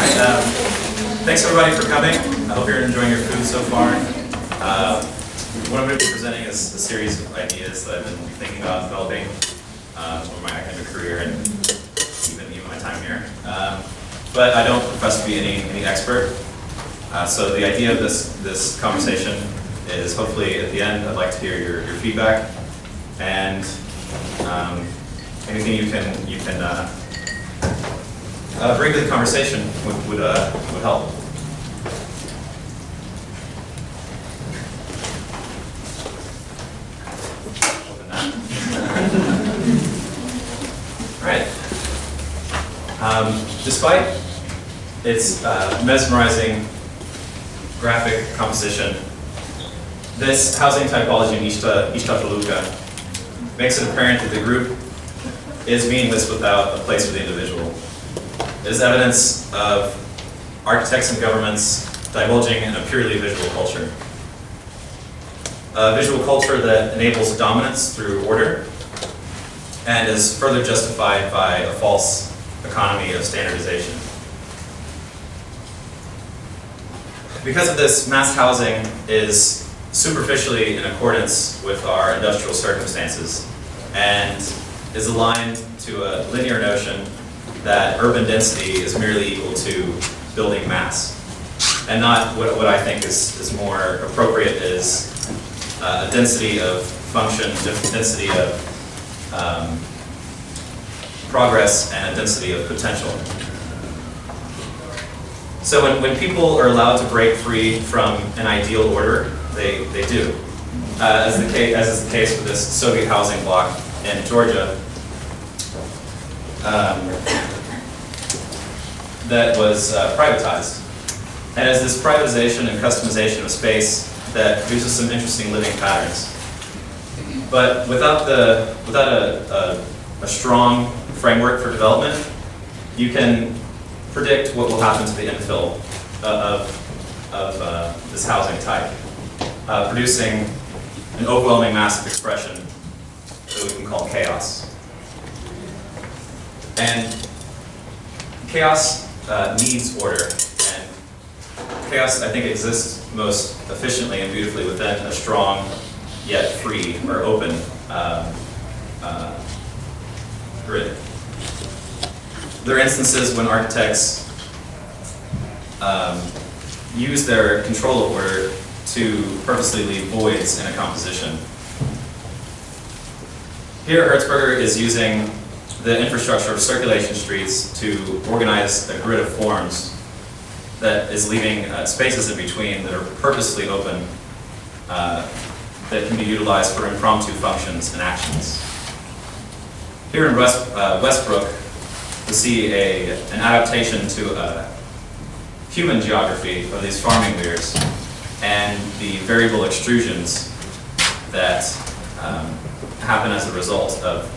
Thanks everybody for coming. I hope you're enjoying your food so far. What I'm going to be presenting is a series of ideas that I've been thinking about developing over my academic career and even my time here. But I don't profess to be any expert. So the idea of this conversation is hopefully at the end I'd like to hear your feedback and anything you can bring to the conversation would help. Open that. All right. Despite its mesmerizing graphic composition, this housing typology in Toluca makes it apparent that the group is meaningless without a place for the individual. It is evidence of architects and governments divulging in a purely visual culture. A visual culture that enables dominance through order and is further justified by a false economy of standardization. Because of this, mass housing is superficially in accordance with our industrial circumstances and is aligned to a linear notion that urban density is merely equal to building mass. And not what I think is more appropriate is a density of function, density of progress, and a density of potential. So when people are allowed to break free from an ideal order, they do. As is the case with this Soviet housing block in Georgia, that was privatized. And as this privatization and customization of space that produces some interesting living patterns. But without a strong framework for development, you can predict what will happen to the infill of this housing type, producing an overwhelming massive expression that we can call chaos. And chaos needs order, and chaos, I think, exists most efficiently and beautifully within a strong yet free or open grid. There are instances when architects use their control of order to purposely leave voids in a composition. Here, Hertzberger is using the infrastructure of circulation streets to organize a grid of forms that is leaving spaces in between that are purposely open that can be utilized for impromptu functions and actions. Here in Westbrook, we see an adaptation to a human geography of these farming weirs and the variable extrusions that happen as a result of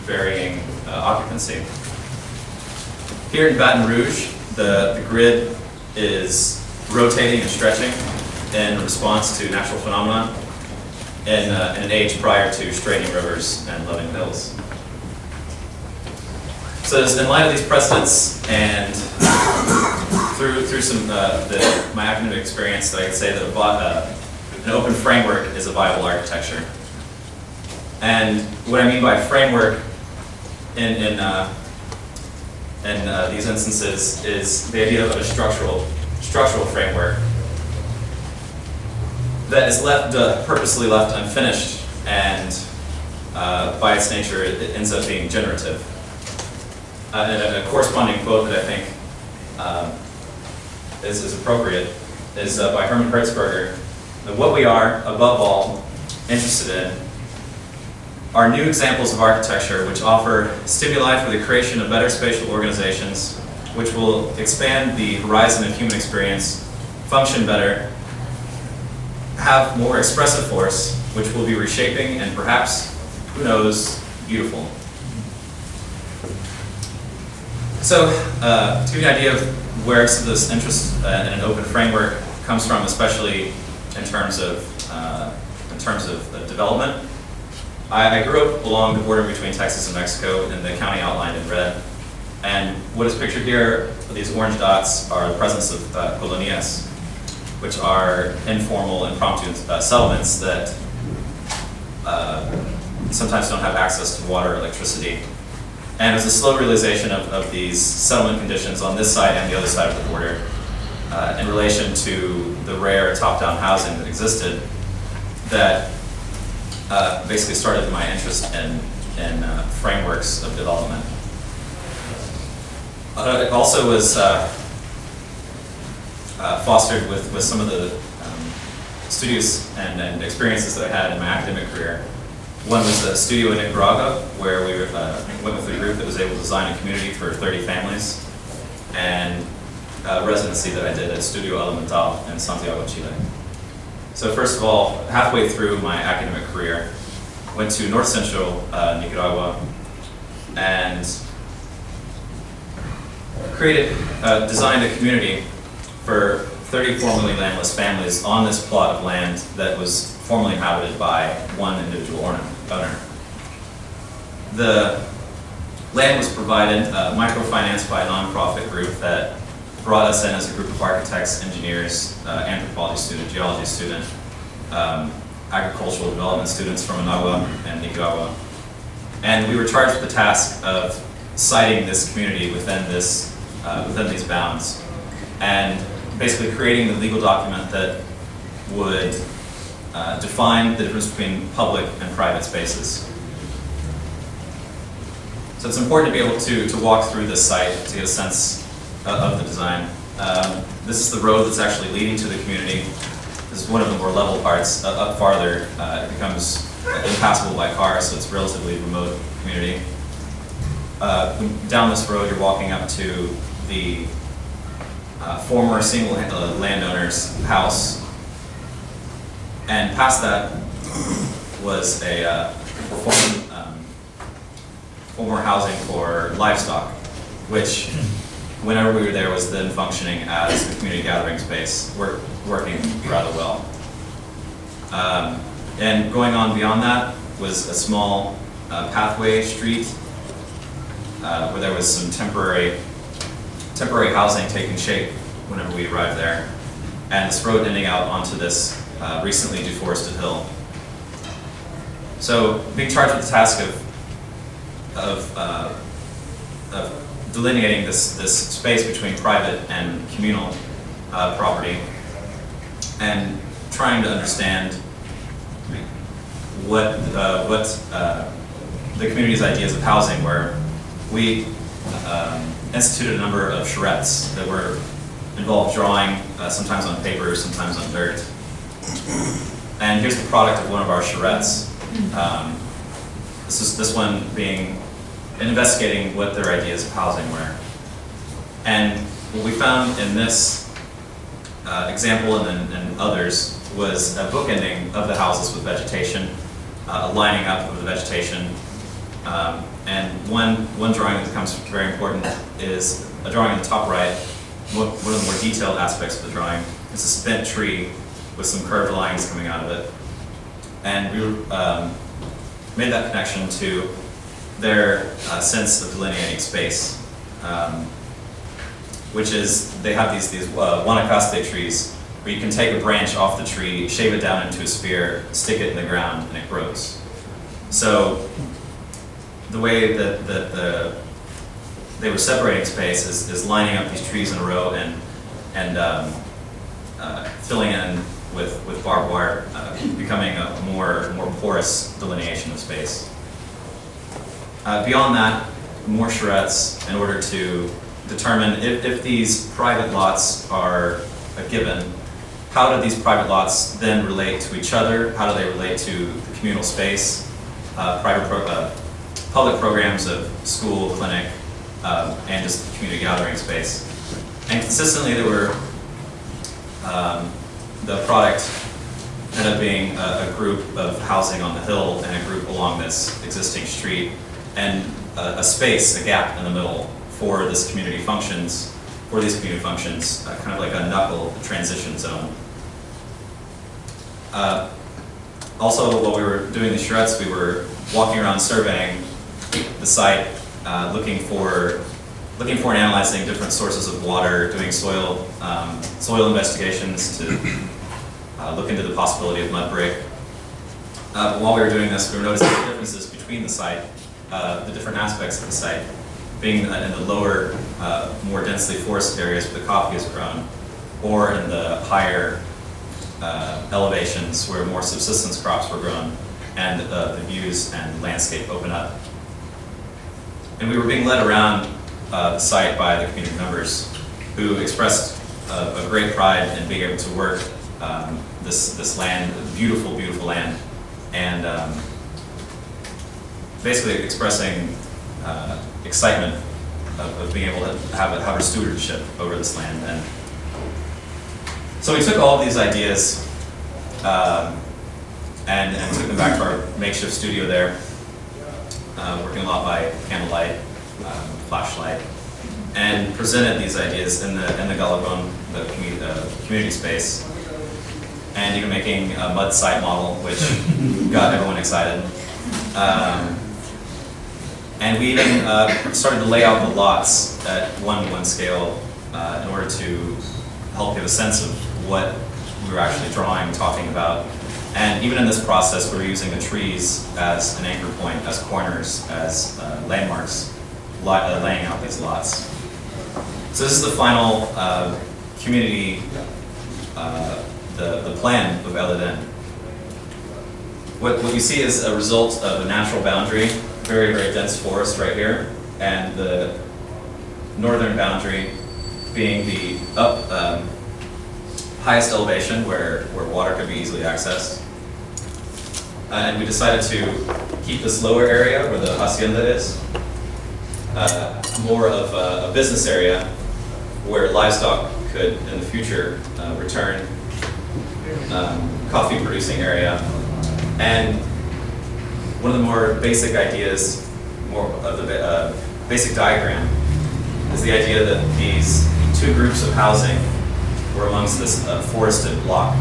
varying occupancy. Here in Baton Rouge, the grid is rotating and stretching in response to natural phenomena in an age prior to straining rivers and leveling hills. So in light of these precedents and through some my academic experience, I can say that an open framework is a viable architecture. And what I mean by framework in these instances is the idea of a structural framework that is purposely left unfinished, and by its nature it ends up being generative. And a corresponding quote that I think is appropriate is by Hermann Hertzberger, that what we are, above all, interested in are new examples of architecture which offer stimuli for the creation of better spatial organizations, which will expand the horizon of human experience, function better, have more expressive force, which will be reshaping and perhaps, who knows, beautiful. So, to give you an idea of where this interest in an open framework comes from, especially in terms of development, I grew up along the border between Texas and Mexico in the county outlined in red. And what is pictured here these orange dots are the presence of colonias, which are informal, impromptu settlements that sometimes don't have access to water or electricity. And it was a slow realization of these settlement conditions on this side and the other side of the border in relation to the rare top-down housing that existed that basically started my interest in frameworks of development. It also was fostered with some of the studios and experiences that I had in my academic career. One was a studio in Nicaragua, where we went with a group that was able to design a community for 30 families, and a residency that I did at Studio Elemental in Santiago, Chile. So first of all, halfway through my academic career, went to north central Nicaragua and designed a community for 30 formerly landless families on this plot of land that was formerly inhabited by one individual owner. The land was provided, microfinanced by a nonprofit group that brought us in as a group of architects, engineers, anthropology student, geology student, agricultural development students from Managua and Nicaragua. And we were charged with the task of siting this community within these bounds, and basically creating the legal document that would define the difference between public and private spaces. So it's important to be able to walk through this site to get a sense of the design. This is the road that's actually leading to the community. This is one of the more level parts. Up farther, it becomes impassable by car, so it's a relatively remote community. Down this road, you're walking up to the former single landowner's house, and past that was a former housing for livestock, which, whenever we were there, was then functioning as a community gathering space, working rather well. And going on beyond that was a small pathway street where there was some temporary housing taking shape whenever we arrived there, and this road ending out onto this recently deforested hill. So being charged with the task of delineating this space between private and communal property, and trying to understand what the community's ideas of housing were, we instituted a number of charrettes that were involved drawing, sometimes on paper, sometimes on dirt. And here's the product of one of our charrettes. This one being investigating what their ideas of housing were. And what we found in this example and others was a bookending of the houses with vegetation, a lining up of the vegetation. And one drawing that becomes very important is a drawing on the top right. One of the more detailed aspects of the drawing is a spent tree with some curved lines coming out of it. And we made that connection to their sense of delineating space, which is they have these Guanacaste trees where you can take a branch off the tree, shave it down into a spear, stick it in the ground, and it grows. So the way that they were separating space is lining up these trees in a row and filling in with barbed wire, becoming a more porous delineation of space. Beyond that, more charrettes in order to determine if these private lots are a given, how do these private lots then relate to each other? How do they relate to the communal space, public programs of school, clinic, and just community gathering space? And consistently there were, the product ended up being a group of housing on the hill and a group along this existing street, and a space, a gap in the middle for these community functions, kind of like a knuckle, a transition zone. Also, while we were doing the charrettes, we were walking around surveying the site, looking for looking for and analyzing different sources of water, doing soil investigations to look into the possibility of mud break. But while we were doing this, we were noticing the differences between the site, the different aspects of the site, being in the lower, more densely forested areas where the coffee is grown, or in the higher elevations where more subsistence crops were grown, and the views and landscape open up. And we were being led around the site by the community members who expressed a great pride in being able to work this land, beautiful, beautiful land, and basically expressing excitement of being able to have a stewardship over this land. And so we took all of these ideas and took them back to our makeshift studio there, working a lot by candlelight, flashlight, and presented these ideas in the Galabon, the community space, and even making a mud site model, which got everyone excited. And we even started to lay out the lots at 1:1 scale in order to help give a sense of what we were actually drawing, talking about. And even in this process, we were using the trees as an anchor point, as corners, as landmarks, laying out these lots. So this is the final community, the plan of Eleden. What you see is a result of a natural boundary, very, very dense forest right here, and the northern boundary being the highest elevation where water could be easily accessed. And we decided to keep this lower area where the hacienda is more of a business area where livestock could in the future return, coffee producing area. And one of the more basic ideas, more of the basic diagram, is the idea that these two groups of housing were amongst this forested block,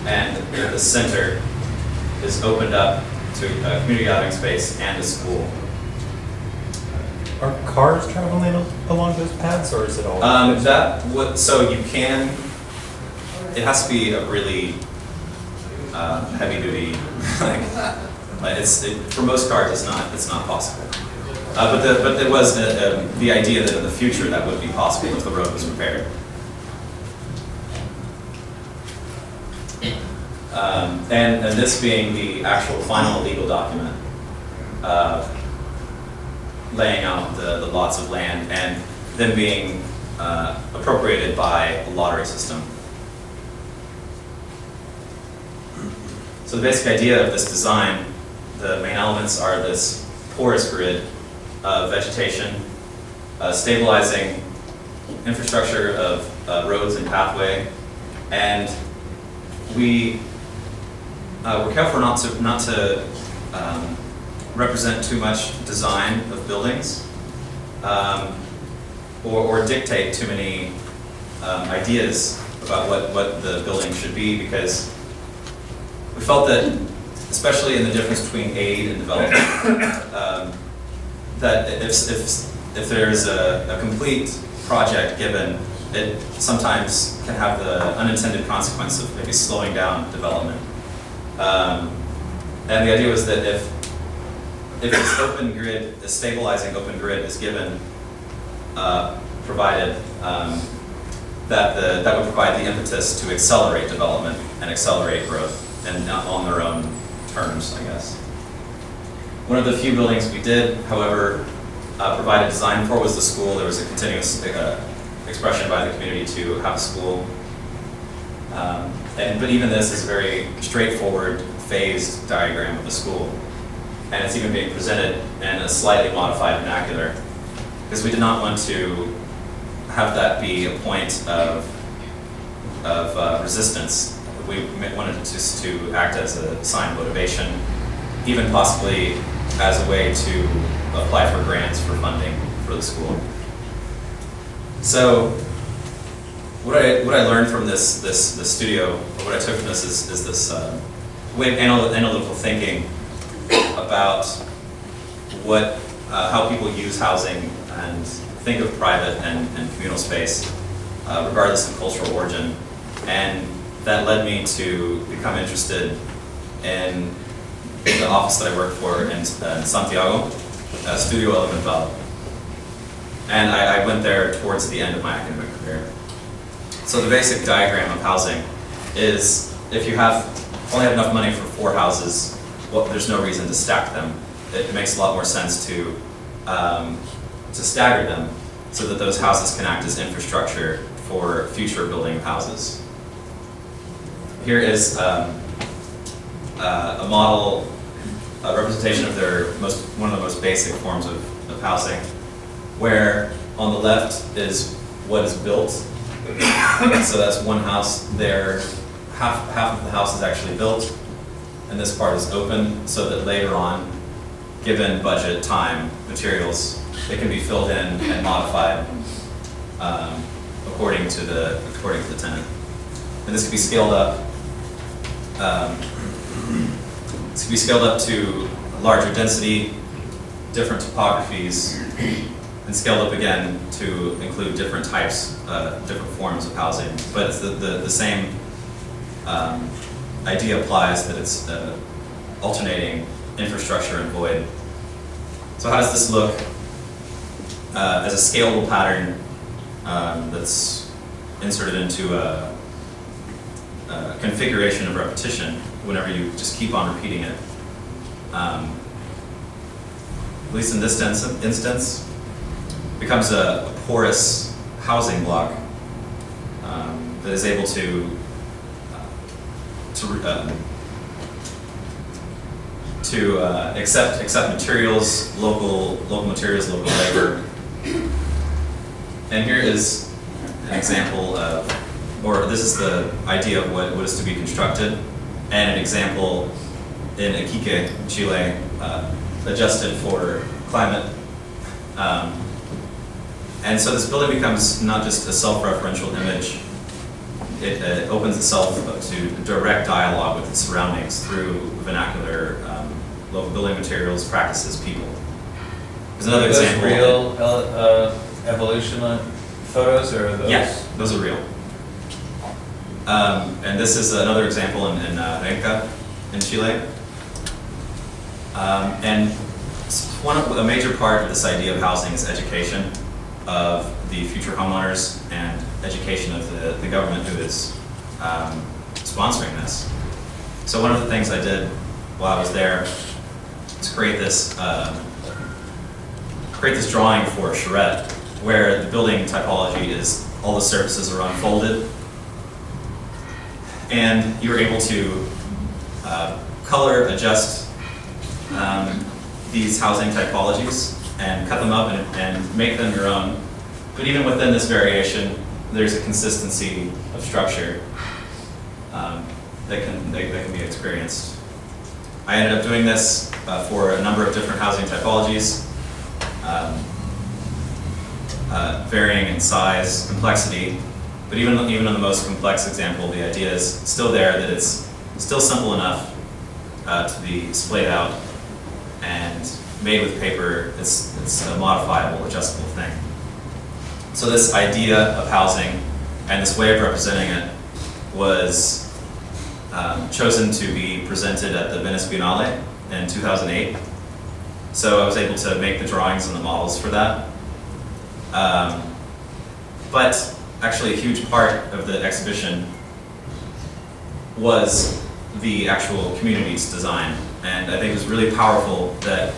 and the center is opened up to a community gathering space and a school. Are cars traveling along those paths, or is it all? So you can. It has to be a really heavy duty. For most cars, it's not possible. But there was the idea that in the future that would be possible if the road was repaired. And this being the actual final legal document, laying out the lots of land and then being appropriated by a lottery system. So the basic idea of this design, the main elements are this porous grid of vegetation, stabilizing infrastructure of roads and pathway, and we were careful not to represent too much design of buildings or dictate too many ideas about what the building should be, because we felt that, especially in the difference between aid and development, that if there's a complete project given, it sometimes can have the unintended consequence of maybe slowing down development. And the idea was that if this open grid, this stabilizing open grid is given, provided, that would provide the impetus to accelerate development and accelerate growth, and not on their own terms, I guess. One of the few buildings we did, however, provide a design for was the school. There was a continuous expression by the community to have a school. But even this is a very straightforward, phased diagram of the school. And it's even being presented in a slightly modified vernacular, because we did not want to have that be a point of resistance. We wanted it just to act as a sign of motivation, even possibly as a way to apply for grants for funding for the school. So what I learned from this studio, or what I took from this is this way of analytical thinking about how people use housing and think of private and communal space, regardless of cultural origin. And that led me to become interested in the office that I worked for in Santiago, Studio Elemental. And I went there towards the end of my academic career. So the basic diagram of housing is if you only have enough money for 4 houses, well, there's no reason to stack them. It makes a lot more sense to stagger them so that those houses can act as infrastructure for future building of houses. Here is a model, a representation of one of the most basic forms of housing, where on the left is what is built. So that's one house there. Half of the house is actually built, and this part is open so that later on, given budget, time, materials, it can be filled in and modified according to the tenant. And this can be scaled up. This can be scaled up to larger density, different topographies, and scaled up again to include different types, different forms of housing. But it's the same idea applies, that it's alternating infrastructure and void. So how does this look as a scalable pattern that's inserted into a configuration of repetition whenever you just keep on repeating it? At least in this instance, becomes a porous housing block that is able to accept materials, local materials, local labor. And here is an example of, or this is the idea of what is to be constructed, and an example in Iquique, Chile, adjusted for climate. And so this building becomes not just a self-referential image, it opens itself up to direct dialogue with its surroundings through vernacular, local building materials, practices, people. There's another example. Real evolution photos, or are those? Yeah, those are real. And this is another example in Renca, in Chile. And a major part of this idea of housing is education of the future homeowners and education of the government who is sponsoring this. So one of the things I did while I was there is create this drawing for charrette, where the building typology is all the surfaces are unfolded, and you're able to color adjust these housing typologies and cut them up and make them your own. But even within this variation, there's a consistency of structure that can be experienced. I ended up doing this for a number of different housing typologies, varying in size, complexity. But even on the most complex example, the idea is still there, that it's still simple enough to be splayed out and made with paper. It's a modifiable, adjustable thing. So this idea of housing and this way of representing it was chosen to be presented at the Venice Biennale in 2008. So I was able to make the drawings and the models for that. But actually a huge part of the exhibition was the actual community's design. And I think it was really powerful that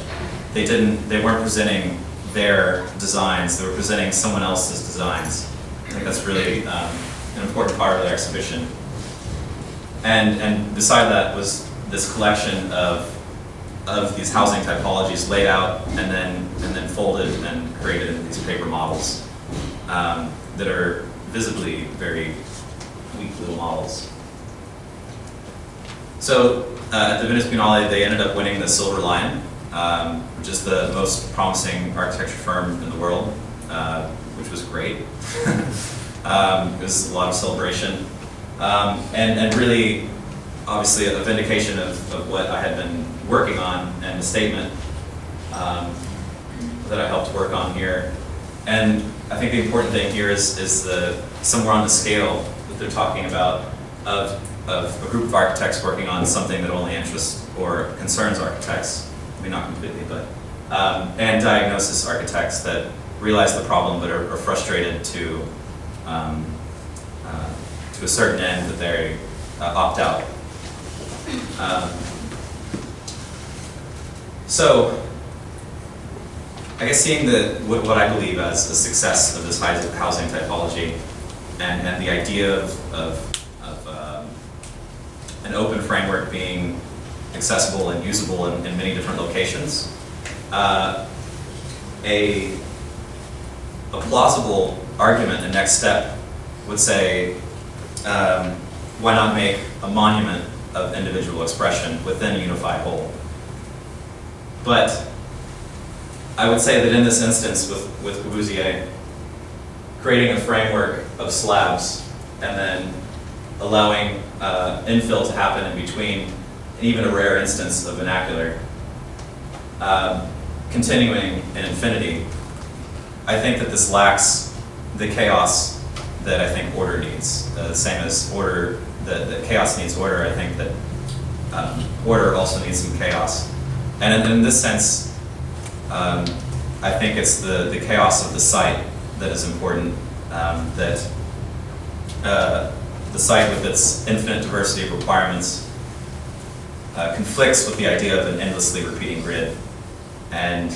they weren't presenting their designs, they were presenting someone else's designs. I think that's really an important part of the exhibition. And beside that was this collection of these housing typologies laid out and then folded and created into these paper models that are visibly very weak little models. So at the Venice Biennale, they ended up winning the Silver Lion, which is the most promising architecture firm in the world, which was great. It was a lot of celebration. And really, obviously, a vindication of what I had been working on, and the statement that I helped work on here. And I think the important thing here is somewhere on the scale that they're talking about of a group of architects working on something that only interests or concerns architects, I mean not completely, but, and diagnosis architects that realize the problem but are frustrated to a certain end that they opt out. So, I guess seeing what I believe as the success of this housing typology and the idea of an open framework being accessible and usable in many different locations, a plausible argument, the next step would say, why not make a monument of individual expression within a unified whole? But I would say that in this instance with Corbusier, creating a framework of slabs and then allowing infill to happen in between, and even a rare instance of vernacular, continuing in infinity, I think that this lacks the chaos that I think order needs. The same as order, that chaos needs order, I think that order also needs some chaos. And in this sense, I think it's the chaos of the site that is important, that the site with its infinite diversity of requirements conflicts with the idea of an endlessly repeating grid. And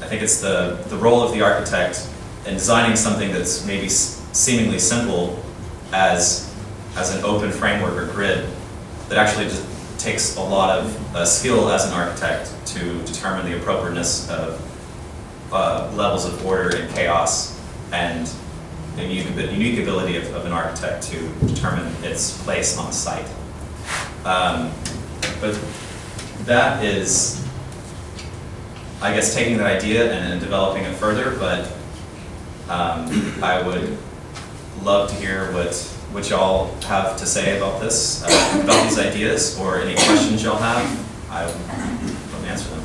I think it's the role of the architect in designing something that's maybe seemingly simple as an open framework or grid that actually just takes a lot of skill as an architect to determine the appropriateness of levels of order and chaos, and the unique ability of an architect to determine its place on the site. But that is, I guess, taking that idea and developing it further, but I would love to hear what y'all have to say about this, about these ideas, or any questions y'all have. I would love to answer them.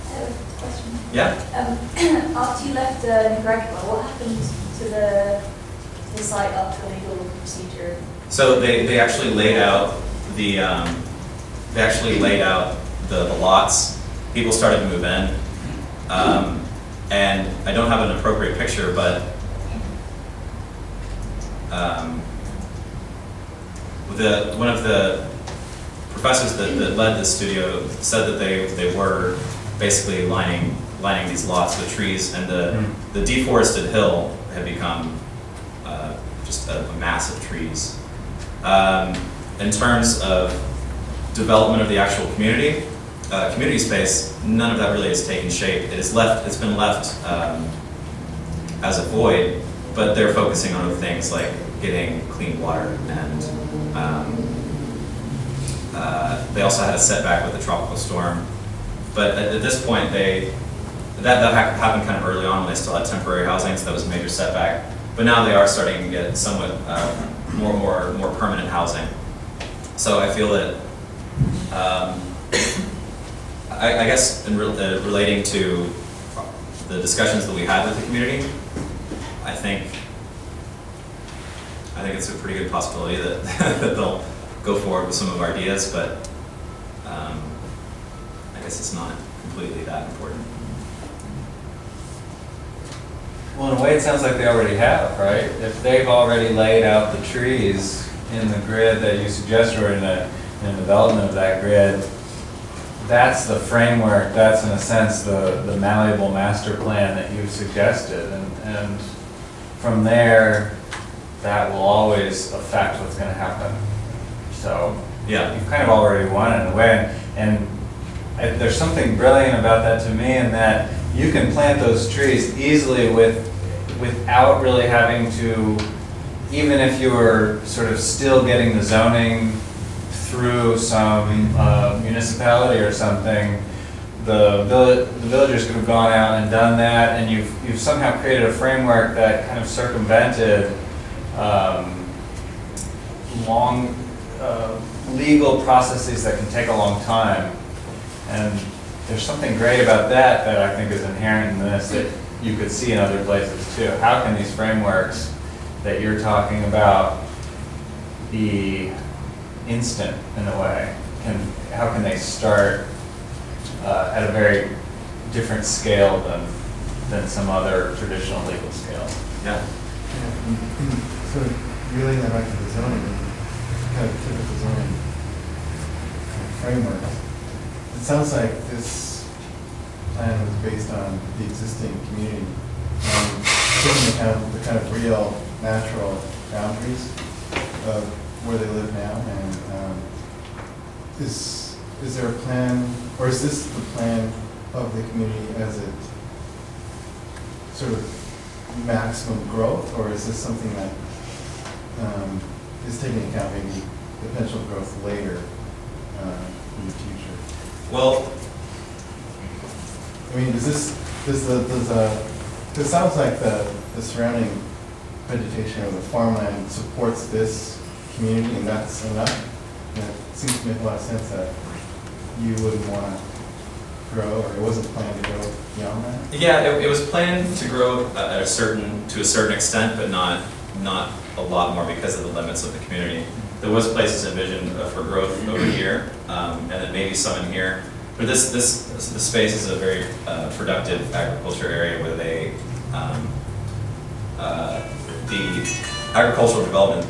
I have a question. Yeah? After you left Nicaragua, what happened to the site up to legal procedure? So they actually laid out the lots. People started to move in, and I don't have an appropriate picture, but one of the professors that led this studio said that they were basically lining these lots with trees, and the deforested hill had become just a mass of trees. In terms of development of the actual community space, none of that really has taken shape. It's been left as a void, but they're focusing on other things like getting clean water, and they also had a setback with the tropical storm. But at this point, that happened kind of early on when they still had temporary housing, so that was a major setback. But now they are starting to get somewhat more permanent housing. So I feel that, I guess in relating to the discussions that we had with the community, I think it's a pretty good possibility that, that they'll go forward with some of our ideas, but I guess it's not completely that important. Well, in a way, it sounds like they already have, right? If they've already laid out the trees in the grid that you suggested, or in the development of that grid, that's the framework, that's in a sense the malleable master plan that you suggested. And from there, that will always affect what's going to happen. So yeah, you've kind of already won in a way. And there's something brilliant about that to me, in that you can plant those trees easily without really having to, even if you were sort of still getting the zoning through some municipality or something, the villagers could have gone out and done that, and you've somehow created a framework that kind of circumvented long legal processes that can take a long time. And there's something great about that that I think is inherent in this that you could see in other places too. How can these frameworks that you're talking about be instant in a way? How can they start at a very different scale than some other traditional legal scales? Yeah. So relaying that back to the zoning, kind of typical zoning framework, it sounds like this plan was based on the existing community, taking account the kind of real, natural boundaries of where they live now, and is there a plan, or is this the plan of the community as it sort of maximum growth, or is this something that is taking account maybe potential growth later in the future? Well, I mean, it sounds like the surrounding vegetation or the farmland supports this community, and that's enough. And it seems to make a lot of sense that you wouldn't want to grow, or it wasn't planned to go beyond that. yeah, it was planned to grow to a certain extent, but not a lot more because of the limits of the community. There was places envisioned for growth over here, and then maybe some in here. But this space is a very productive agriculture area where they the agricultural development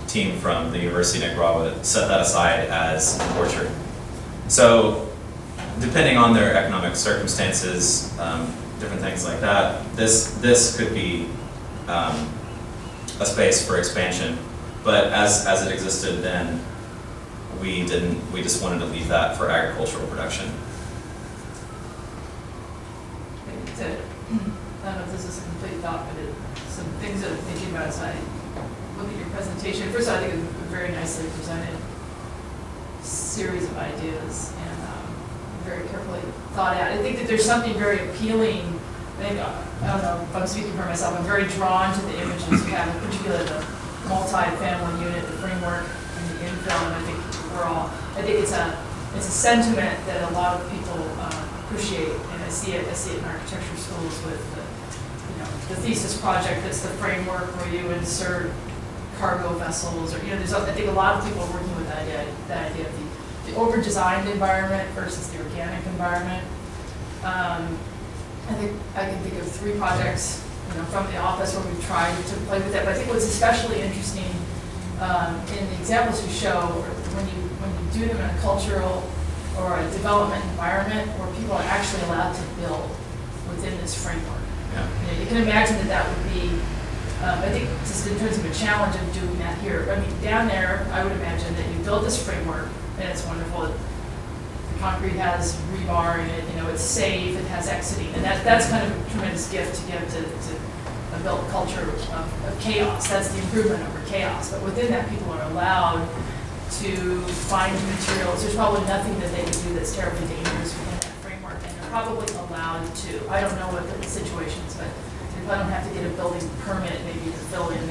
team from the University of Nicaragua set that aside as an orchard. So depending on their economic circumstances, different things like that, this could be a space for expansion. But as it existed then, we just wanted to leave that for agricultural production. Maybe to, I don't know if this is a complete thought, but some things that I'm thinking about as I look at your presentation. First, I think it's a very nicely presented series of ideas and very carefully thought out. I think that there's something very appealing. I don't know if I'm speaking for myself, I'm very drawn to the images you have, in particular the multi-family unit, the framework, and the infill, and I think it's a sentiment that a lot of people appreciate, and I see it in architecture schools with the thesis project that's the framework where you insert cargo vessels, or I think a lot of people are working with that idea of the over-designed environment versus the organic environment. I think I can think of 3 projects from the office where we've tried to play with that. But I think what's especially interesting in the examples you show, when you do them in a cultural or a development environment where people are actually allowed to build within this framework. Yeah. You can imagine that would be, I think just in terms of a challenge of doing that here. I mean, down there, I would imagine that you build this framework, and it's wonderful. The concrete has rebar in it, it's safe, it has exiting, and that's kind of a tremendous gift to give to a built culture of chaos. That's the improvement over chaos. But within that, people are allowed to find materials. There's probably nothing that they can do that's terribly dangerous within that framework, and they're probably allowed to. I don't know what the situation is, but they probably don't have to get a building permit maybe to fill in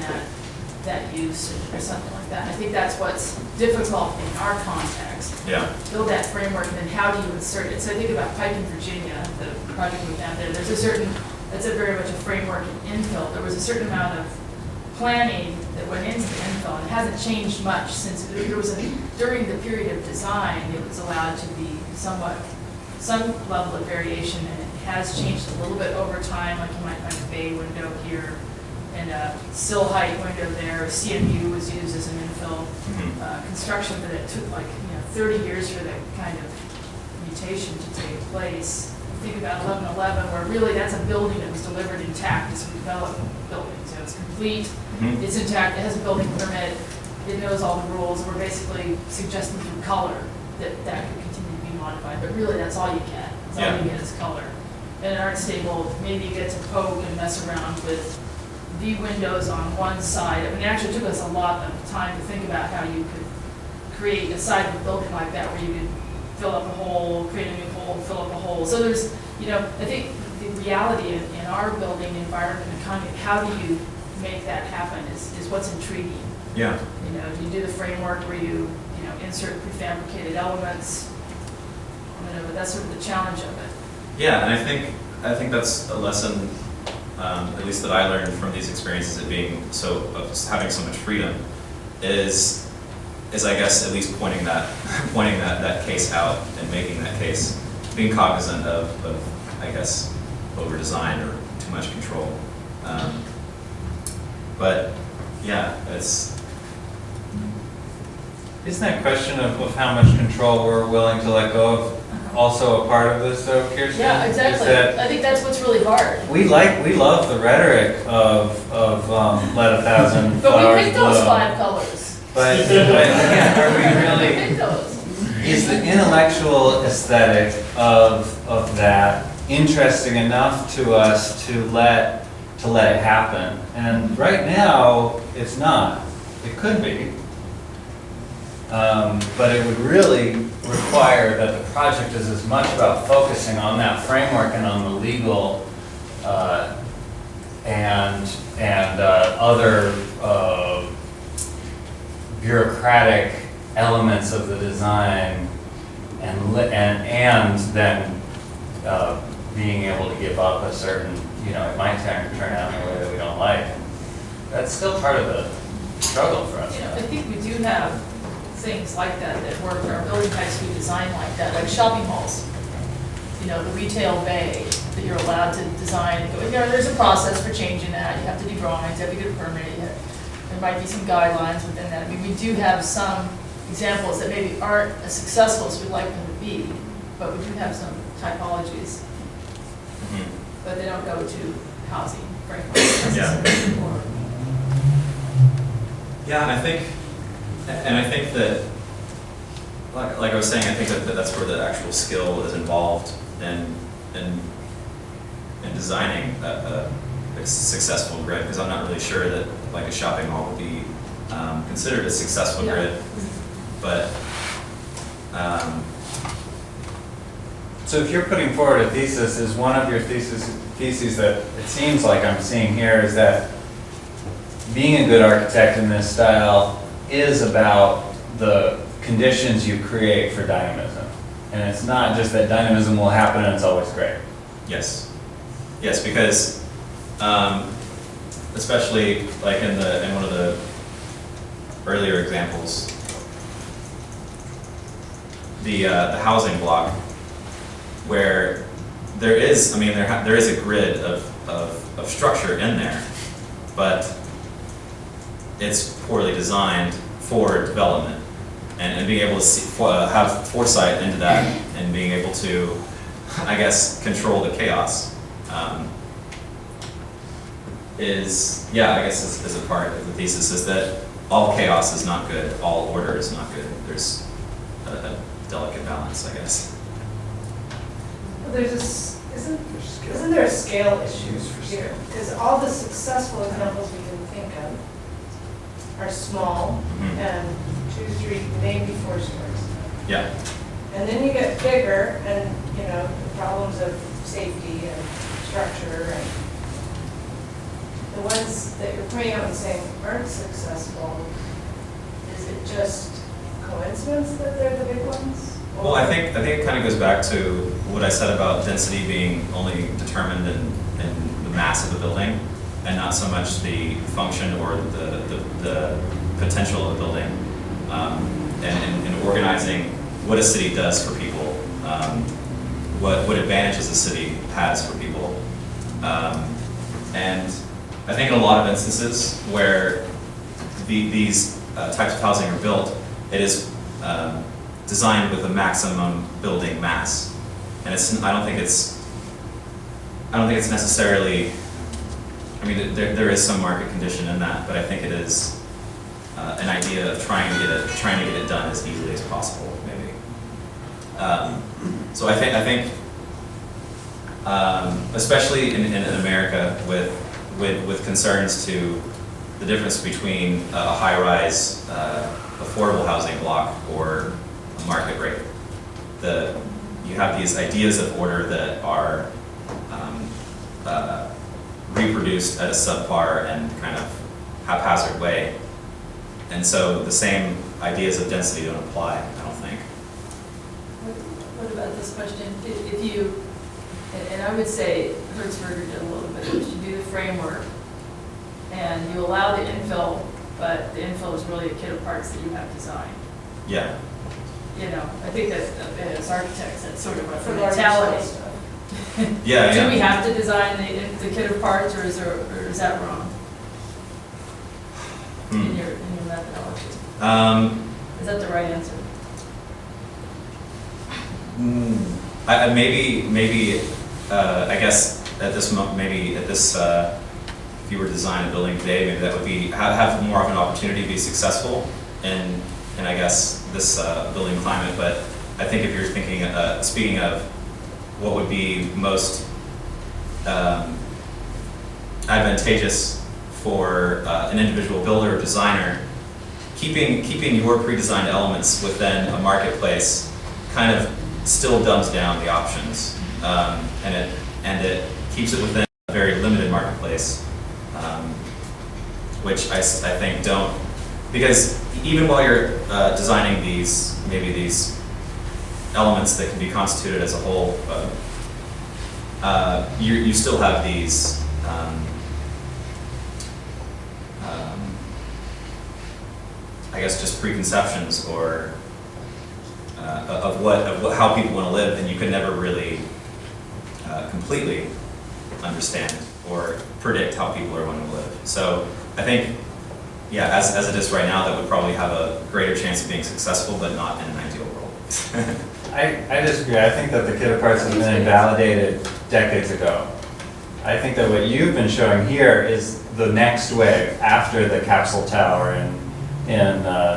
that use or something like that. And I think that's what's difficult in our context. Yeah. Build that framework, and then how do you insert it? So I think about Pike in Virginia, the project we down there. It's a very much a framework in infill. There was a certain amount of planning that went into the infill, and it hasn't changed much since during the period of design, it was allowed to be some level of variation, and it has changed a little bit over time. Like you might find a bay window here and a sill height window there. CMU was used as an infill construction, but it took 30 years for that kind of mutation to take place. Think about 1111, where really that's a building that was delivered intact. It's a redeveloped building, so it's complete, it's intact, it has a building permit, it knows all the rules. We're basically suggesting through color that could continue to be modified, but really that's all you get. That's all you get is color. And in art stable, maybe you get to poke and mess around with the windows on one side. I mean, it actually took us a lot of time to think about how you could create a side of a building like that where you could fill up a hole, create a new hole, fill up a hole. So there's, I think the reality in our building environment and economy, how do you make that happen is what's intriguing. Yeah. You do the framework where you insert prefabricated elements, You know, but that's sort of the challenge of it. Yeah, and I think that's a lesson, at least that I learned from these experiences of of having so much freedom, is I guess at least pointing that case out and making that case, being cognizant of I guess over design or too much control. But yeah, Isn't that question of how much control we're willing to let go of also a part of this though, Kirsten? Yeah, exactly. Is that I think that's what's really hard. we love the rhetoric of let 1,000 But flowers we picked those bloom. 5 colors. But again, are we We really, picked those. is the intellectual aesthetic of that interesting enough to us to let it happen? And right now, it's not. It could be. But it would really require that the project is as much about focusing on that framework and on the legal and other bureaucratic elements of the design, and then being able to give up a certain, it might turn out in a way that we don't like. That's still part of the struggle for us. I think we do have things like that work, our building types we design like that, like shopping malls. The retail bay that you're allowed to design and go, there's a process for changing that. You have to do drawings, you have to get a permit. There might be some guidelines within that. I mean, we do have some examples that maybe aren't as successful as we'd like them to be, but we do have some typologies, but they don't go to housing frameworks. Yeah. Yeah, and I think that, like I was saying, I think that that's where the actual skill is involved in designing a successful grid, because I'm not really sure that like a shopping mall would be considered a successful grid, but So if you're putting forward a thesis, is one of your theses that it seems like I'm seeing here is that being a good architect in this style is about the conditions you create for dynamism. And it's not just that dynamism will happen and it's always great. yes, because especially like in one of the earlier examples, the housing block, where there is a grid of structure in there, but it's poorly designed for development, and being able to have foresight into that and being able to, I guess, control the chaos is a part of the thesis, is that all chaos is not good, all order is not good. There's a delicate balance, I guess. Well, isn't there a scale issue here? Because all the successful examples we can think of are small and 2, 3, maybe 4 stories. Yeah. And then you get bigger and, the problems of safety and structure, and the ones that you're pointing out and saying aren't successful, is it just coincidence that they're the big ones? Well, I think it kind of goes back to what I said about density being only determined in the mass of the building, and not so much the function or the potential of the building, and organizing what a city does for people, what advantages a city has for people, and I think in a lot of instances where these types of housing are built, it is designed with a maximum building mass, and I don't think it's necessarily. I mean, there is some market condition in that, but I think it is an idea of trying to get it done as easily as possible, maybe. So I think especially in America with concerns to the difference between a high-rise affordable housing block or a market rate, you have these ideas of order that are reproduced at a subpar and kind of haphazard way, and so the same ideas of density don't apply, I don't think. What about the this question. If you, and I would say Hertzberger did a little bit, is you do the framework and you allow the infill, but the infill is really a kit of parts that you have designed. Yeah. You know, I think that as architects, that's sort of For a larger mentality. stuff. Yeah, Do we yeah. have to design the kit of parts, or is that wrong in your methodology? Is that the right answer? Maybe, I guess at this moment, maybe at this, if you were to design a building today, maybe that would be, have more of an opportunity to be successful in I guess, this building climate. But I think if you're thinking, speaking of what would be most advantageous for an individual builder or designer, keeping your pre-designed elements within a marketplace kind of still dumbs down the options, and it keeps it within a very limited marketplace, which I think don't, because even while you're designing maybe these elements that can be constituted as a whole, you still have these I guess just preconceptions or of how people want to live, and you can never really completely understand or predict how people are wanting to live. So I think, yeah, as it is right now, that would probably have a greater chance of being successful, but not in an ideal world. I disagree. I think that the kit of parts has been invalidated decades ago. I think that what you've been showing here is the next wave after the capsule tower in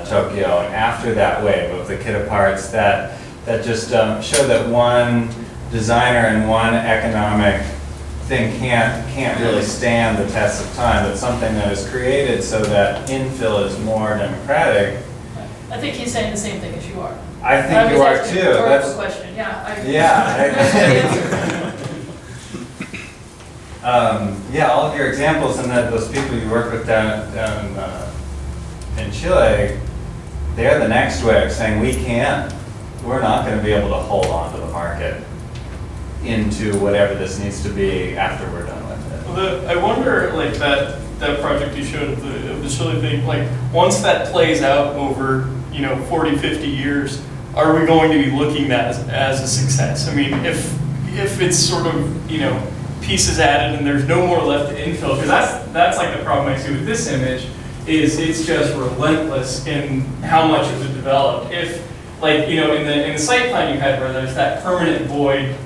Tokyo, and after that wave of the kit of parts that just show that one designer and one economic thing can't really stand the test of time. That something that is created so that infill is more democratic. I think he's saying the same thing as you are. I think you are That was too. actually a rhetorical That's question, yeah. yeah, all of your examples and that those people you work with down in Chile, they're the next wave saying we're not going to be able to hold on to the market into whatever this needs to be after we're done with it. Well, I wonder, like that project you showed of the Chile thing, like once that plays out over 40, 50 years, are we going to be looking at as a success? I mean, if it's sort of pieces added and there's no more left to infill, because that's like the problem I see with this image, is it's just relentless in how much of it developed. If in the site plan you had where there's that permanent void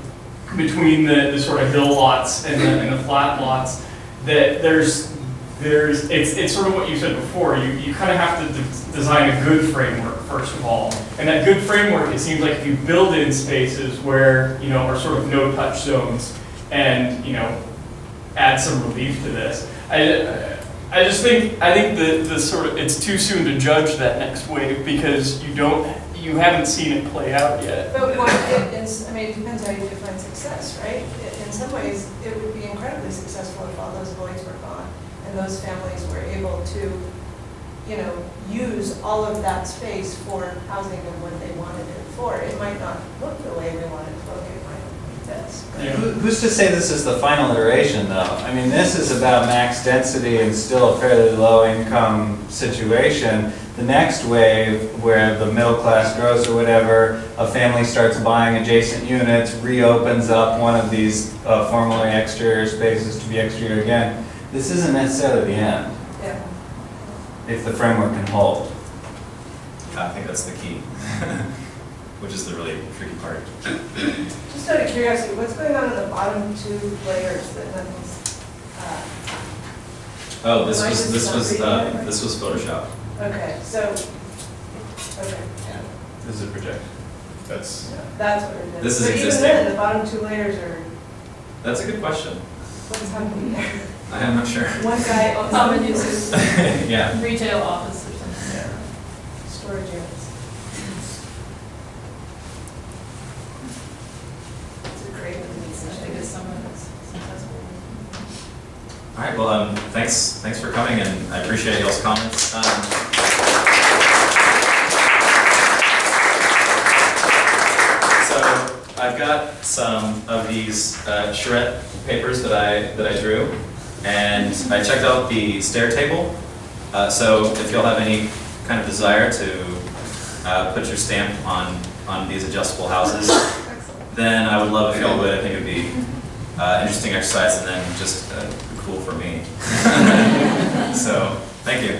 between the sort of hill lots and the flat lots, that it's sort of what you said before. You kind of have to design a good framework first of all, and that good framework, it seems like if you build in spaces where are sort of no touch zones, and add some relief to this. I think the sort of it's too soon to judge that next wave because you haven't seen it play out yet. But it depends how you define success, right? In some ways, it would be incredibly successful if all those voids were gone and those families were able to, use all of that space for housing and what they wanted it for. It might not look the way we want it to look. It might look like this. Yeah. Who's to say this is the final iteration, though? I mean, this is about max density and still a fairly low-income situation. The next wave, where the middle class grows or whatever, a family starts buying adjacent units, reopens up one of these formerly exterior spaces to be exterior again. This isn't necessarily the end, Yeah. if the framework can hold. I think that's the key, which is the really tricky part. Just out of curiosity, what's going on in the bottom two layers that nothing's, Oh, Am I just not reading it? this was Photoshop. okay, This is a projection. That's, that's what it is. This is But existing. even then, the bottom two layers are, That's a good question. what's happening there? I am not sure. One guy, Common uses, Yeah. retail office or something. Yeah. storage units. It's a great I think it's someone that's successful. All right. Well, thanks for coming, and I appreciate y'all's comments. So I've got some of these charrette papers that I drew, and I checked out the stair table. So if you'll have any kind of desire to put your stamp on these adjustable houses, then I would love if y'all would. I think it would be interesting exercise, and then just cool for me. So, thank you.